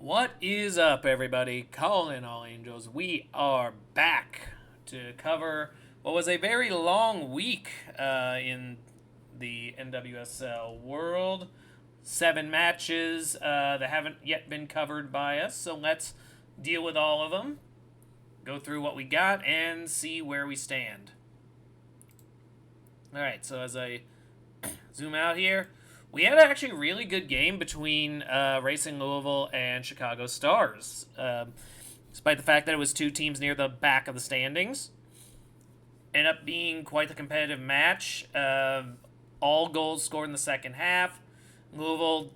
What is up, everybody? Calling all angels. We are back to cover what was a very long week in the NWSL world. 7 matches that haven't yet been covered by us, so let's deal with all of them, go through what we got, and see where we stand. Alright, so as I zoom out here, we had actually a really good game between Racing Louisville and Chicago Stars. Despite the fact that it was two teams near the back of the standings. Ended up being quite the competitive match. All goals scored in the second half. Louisville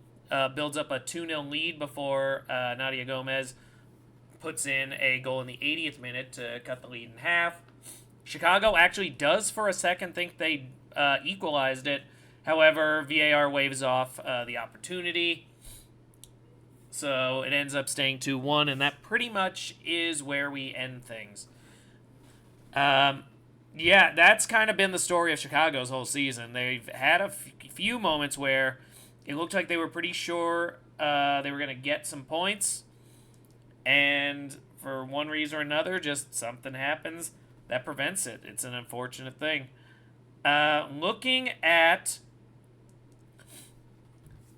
builds up a 2-0 lead before Nadia Gomez puts in a goal in the 80th minute to cut the lead in half. Chicago actually does for a second think they equalized it. However, VAR waves off the opportunity. So it ends up staying 2-1, and that pretty much is where we end things. Yeah, that's kind of been the story of Chicago's whole season. They've had a few moments where it looked like they were pretty sure they were going to get some points. And for one reason or another, just something happens that prevents it. It's an unfortunate thing. Looking at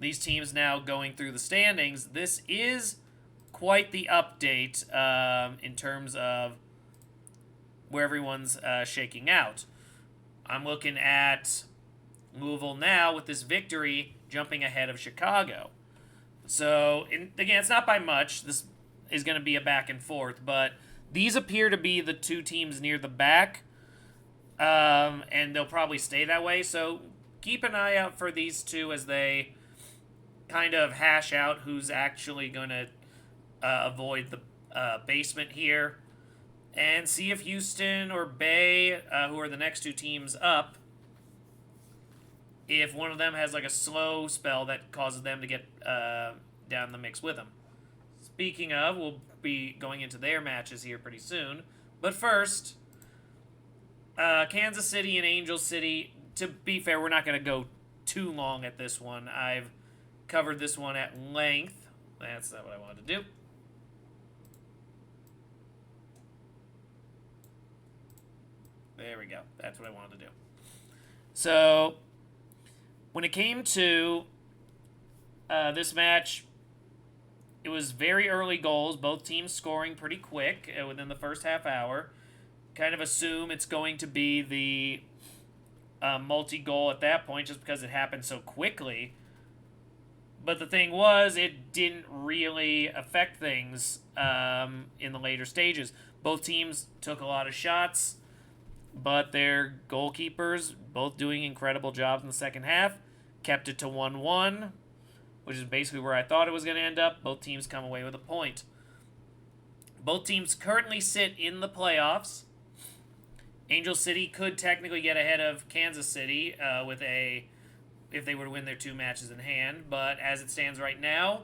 these teams now going through the standings, this is quite the update in terms of where everyone's shaking out. I'm looking at Louisville now with this victory jumping ahead of Chicago. So, again, it's not by much. This is going to be a back and forth, but these appear to be the two teams near the back, and they'll probably stay that way. So keep an eye out for these two as they kind of hash out who's actually going to avoid the basement here, and see if Houston or Bay, who are the next two teams up, if one of them has like a slow spell that causes them to get down the mix with them. Speaking of, we'll be going into their matches here pretty soon. But first, Kansas City and Angel City. To be fair, we're not going to go too long at this one. I've covered this one at length. That's not what I wanted to do. There we go. That's what I wanted to do. So, when it came to this match, it was very early goals, both teams scoring pretty quick within the first half hour. Kind of assume it's going to be the multi-goal at that point just because it happened so quickly. But the thing was, it didn't really affect things in the later stages. Both teams took a lot of shots, but their goalkeepers, both doing incredible jobs in the second half, kept it to 1-1, which is basically where I thought it was going to end up. Both teams come away with a point. Both teams currently sit in the playoffs. Angel City could technically get ahead of Kansas City if they were to win their two matches in hand. But as it stands right now,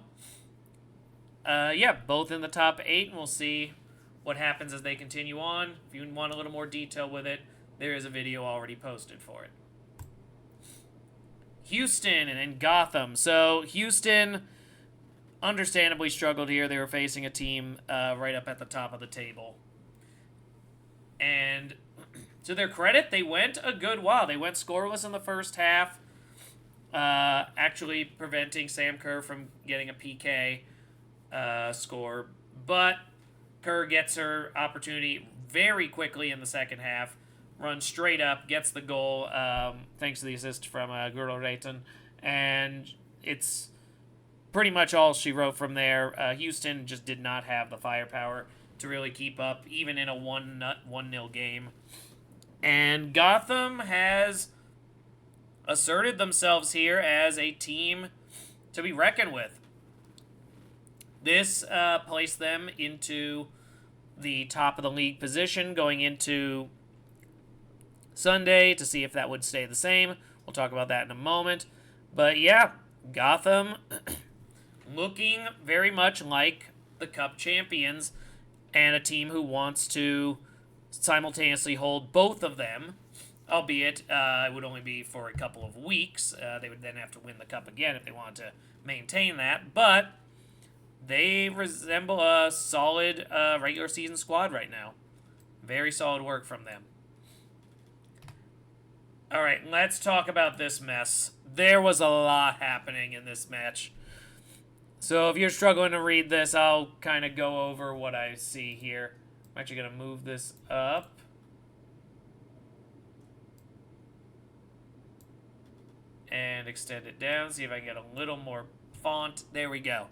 both in the top 8, and we'll see what happens as they continue on. If you want a little more detail with it, there is a video already posted for it. Houston and then Gotham. So Houston understandably struggled here. They were facing a team right up at the top of the table. And to their credit, they went a good while. They went scoreless in the first half, actually preventing Sam Kerr from getting a PK score. But Kerr gets her opportunity very quickly in the second half, runs straight up, gets the goal, thanks to the assist from Guro Reitan, and it's pretty much all she wrote from there. Houston just did not have the firepower to really keep up, even in a 1-0 game. And Gotham has asserted themselves here as a team to be reckoned with. This placed them into the top of the league position going into Sunday to see if that would stay the same. We'll talk about that in a moment. But yeah, Gotham looking very much like the Cup champions and a team who wants to simultaneously hold both of them, albeit it would only be for a couple of weeks. They would then have to win the Cup again if they wanted to maintain that. But they resemble a solid regular season squad right now. Very solid work from them. All right, let's talk about this mess. There was a lot happening in this match. So if you're struggling to read this, I'll kind of go over what I see here. I'm actually going to move this up. And extend it down, see if I can get a little more font. There we go.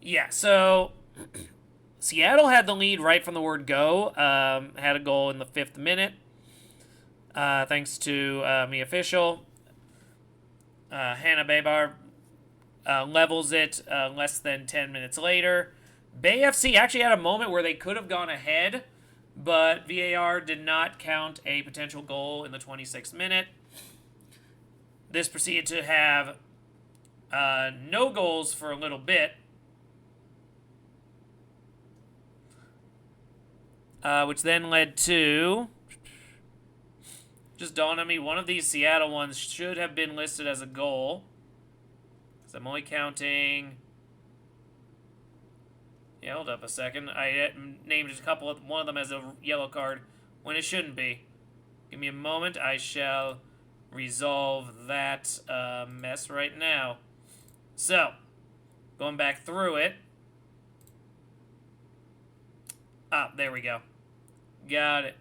Yeah, so Seattle had the lead right from the word go. Had a goal in the 5th minute. Thanks to me official. Hannah Baybar levels it less than 10 minutes later. Bay FC actually had a moment where they could have gone ahead, but VAR did not count a potential goal in the 26th minute. This proceeded to have no goals for a little bit, which then led to... Just dawned on me, one of these Seattle ones should have been listed as a goal. Because I'm only counting... Yeah, hold up a second. I named one of them as a yellow card when it shouldn't be. Give me a moment. I shall resolve that mess right now. So, going back through it. Ah, there we go. Got it.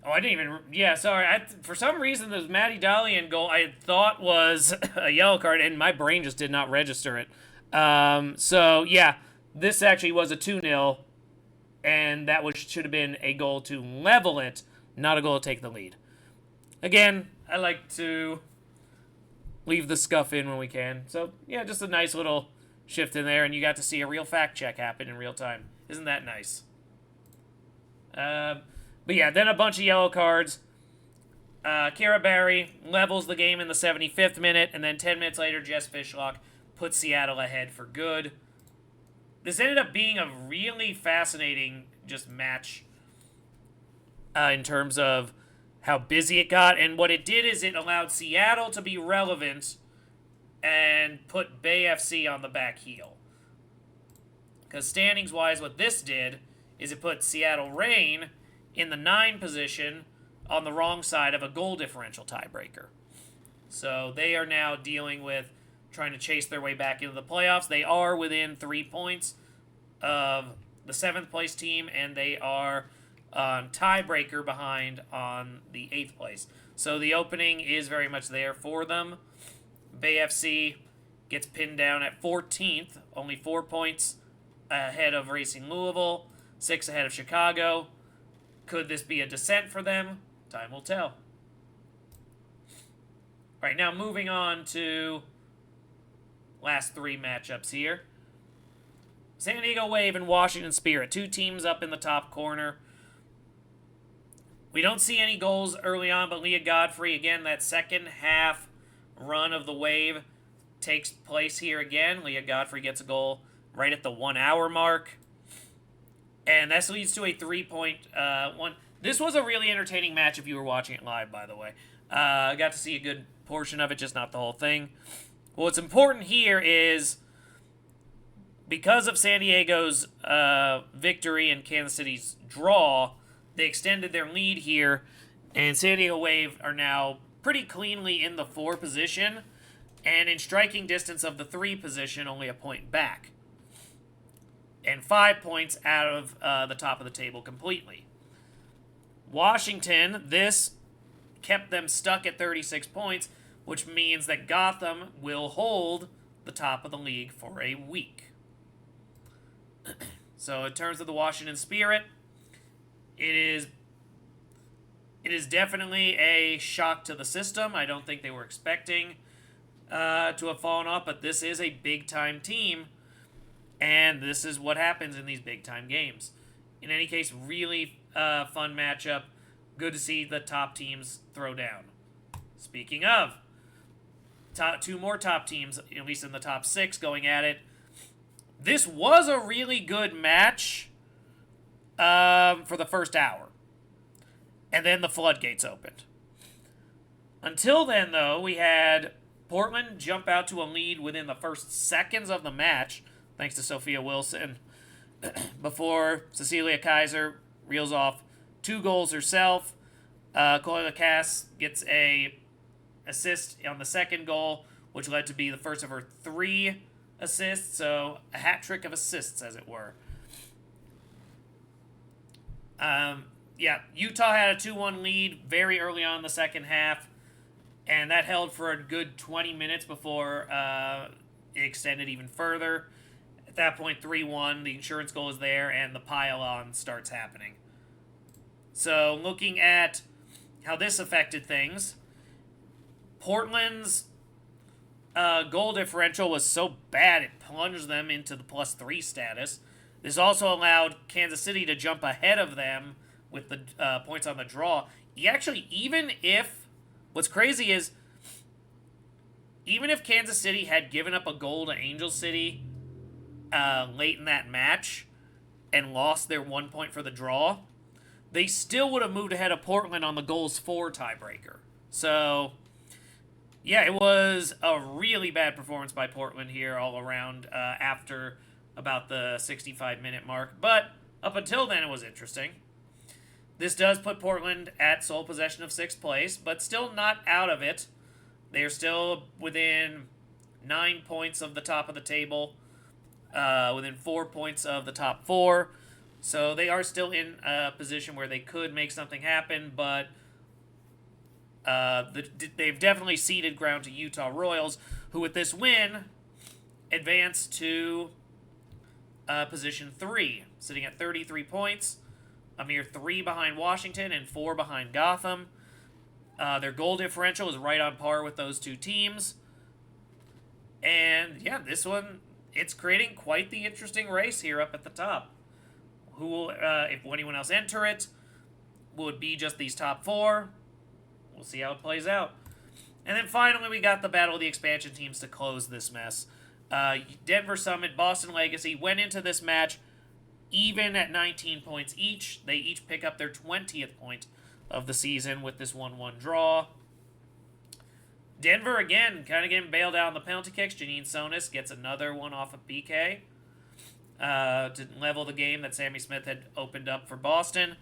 Oh, I didn't even... Yeah, sorry. For some reason, the Maddie Dalian goal I thought was a yellow card, and my brain just did not register it. So, yeah, this actually was a 2-0, and that should have been a goal to level it, not a goal to take the lead. Again, I like to leave the scuff in when we can. So, yeah, just a nice little shift in there, and you got to see a real fact check happen in real time. Isn't that nice? But yeah, then a bunch of yellow cards. Kira Barry levels the game in the 75th minute, and then 10 minutes later, Jess Fishlock puts Seattle ahead for good. This ended up being a really fascinating just match in terms of how busy it got, and what it did is it allowed Seattle to be relevant and put Bay FC on the back heel. Because standings-wise, what this did is it put Seattle Reign in the 9 position on the wrong side of a goal differential tiebreaker. So they are now dealing with trying to chase their way back into the playoffs. They are within 3 points of the 7th place team, and they are tiebreaker behind on the 8th place. So the opening is very much there for them. Bay FC gets pinned down at 14th, only 4 points ahead of Racing Louisville, 6 ahead of Chicago. Could this be a descent for them? Time will tell. All right, now moving on to last 3 matchups here. San Diego Wave and Washington Spirit, 2 teams up in the top corner. We don't see any goals early on, but Leah Godfrey, again, that second half run of the Wave takes place here again. Leah Godfrey gets a goal right at the 1 hour mark. And this leads to a 3-point one. This was a really entertaining match if you were watching it live, by the way. I got to see a good portion of it, just not the whole thing. What's important here is because of San Diego's victory and Kansas City's draw, they extended their lead here, and San Diego Wave are now pretty cleanly in the 4 position, and in striking distance of the 3 position, only a point back. And 5 points out of the top of the table completely. Washington, this kept them stuck at 36 points, which means that Gotham will hold the top of the league for a week. So in terms of the Washington Spirit, it is definitely a shock to the system. I don't think they were expecting to have fallen off, but this is a big-time team. And this is what happens in these big-time games. In any case, really fun matchup. Good to see the top teams throw down. Speaking of, 2 more top teams, at least in the top 6, going at it. This was a really good match for the first hour. and then the floodgates opened. Until then, though, we had Portland jump out to a lead within the first seconds of the match, thanks to Sophia Wilson, before Cecilia Kaiser reels off 2 goals herself. Chloe Lacasse gets a assist on the second goal, which led to be the first of her 3 assists, so a hat trick of assists, as it were. Utah had a 2-1 lead very early on in the second half, and that held for a good 20 minutes before it extended even further. At that point, 3-1, the insurance goal is there, and the pile-on starts happening. So, looking at how this affected things, Portland's goal differential was so bad it plunged them into the +3 status. This also allowed Kansas City to jump ahead of them with the points on the draw. What's crazy is, even if Kansas City had given up a goal to Angel City late in that match and lost their 1 point for the draw, they still would have moved ahead of Portland on the goals for tiebreaker. So, yeah, it was a really bad performance by Portland here all around after about the 65-minute mark. But up until then, it was interesting. This does put Portland at sole possession of 6th place, but still not out of it. They are still within 9 points of the top of the table, within 4 points of the top 4. So they are still in a position where they could make something happen, but they've definitely ceded ground to Utah Royals, who with this win advanced to position 3, sitting at 33 points, a mere 3 behind Washington and 4 behind Gotham. Their goal differential is right on par with those 2 teams. And yeah, this one, it's creating quite the interesting race here up at the top. Who will, if anyone else enter it, will it be just these top 4? We'll see how it plays out. And then finally, we got the battle of the expansion teams to close this mess. Denver Summit, Boston Legacy went into this match even at 19 points each. They each pick up their 20th point of the season with this 1-1 draw. Denver, again, kind of getting bailed out on the penalty kicks. Janine Sonis gets another one off of PK to level the game that Sammy Smith had opened up for Boston.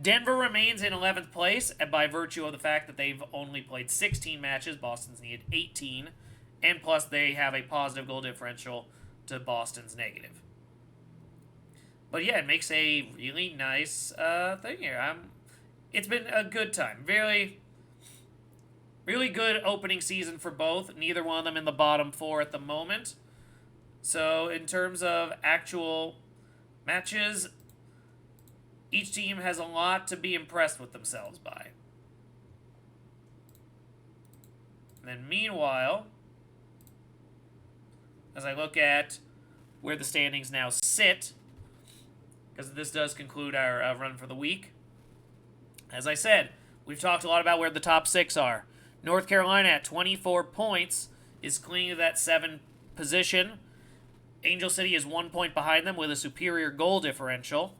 Denver remains in 11th place by virtue of the fact that they've only played 16 matches. Boston's needed 18. And plus, they have a positive goal differential to Boston's negative. But yeah, it makes a really nice thing here. It's been a good time. Really, really good opening season for both. Neither one of them in the bottom 4 at the moment. So in terms of actual matches, each team has a lot to be impressed with themselves by. And then meanwhile, as I look at where the standings now sit, because this does conclude our run for the week. As I said, we've talked a lot about where the top 6 are. North Carolina at 24 points is clinging to that 7 position. Angel City is 1 point behind them with a superior goal differential.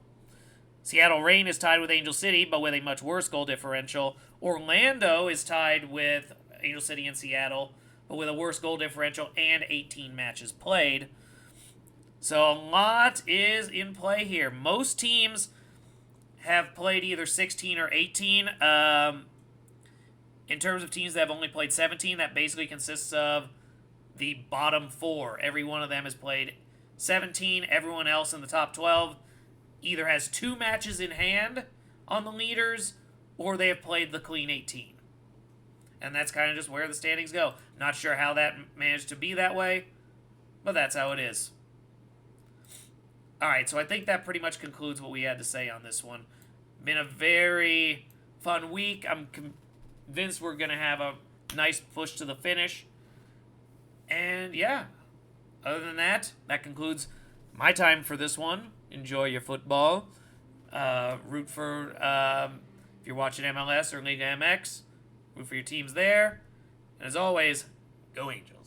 Seattle Reign is tied with Angel City, but with a much worse goal differential. Orlando is tied with Angel City and Seattle, but with a worse goal differential and 18 matches played. So a lot is in play here. Most teams have played either 16 or 18. In terms of teams that have only played 17, that basically consists of the bottom 4. Every one of them has played 17. Everyone else in the top 12 either has 2 matches in hand on the leaders, or they have played the clean 18. And that's kind of just where the standings go. Not sure how that managed to be that way, but that's how it is. Alright, so I think that pretty much concludes what we had to say on this one. Been a very fun week. I'm convinced we're going to have a nice push to the finish. And yeah, other than that, that concludes my time for this one. Enjoy your football. Root for, if you're watching MLS or Liga MX, root for your teams there. And as always, go Angels.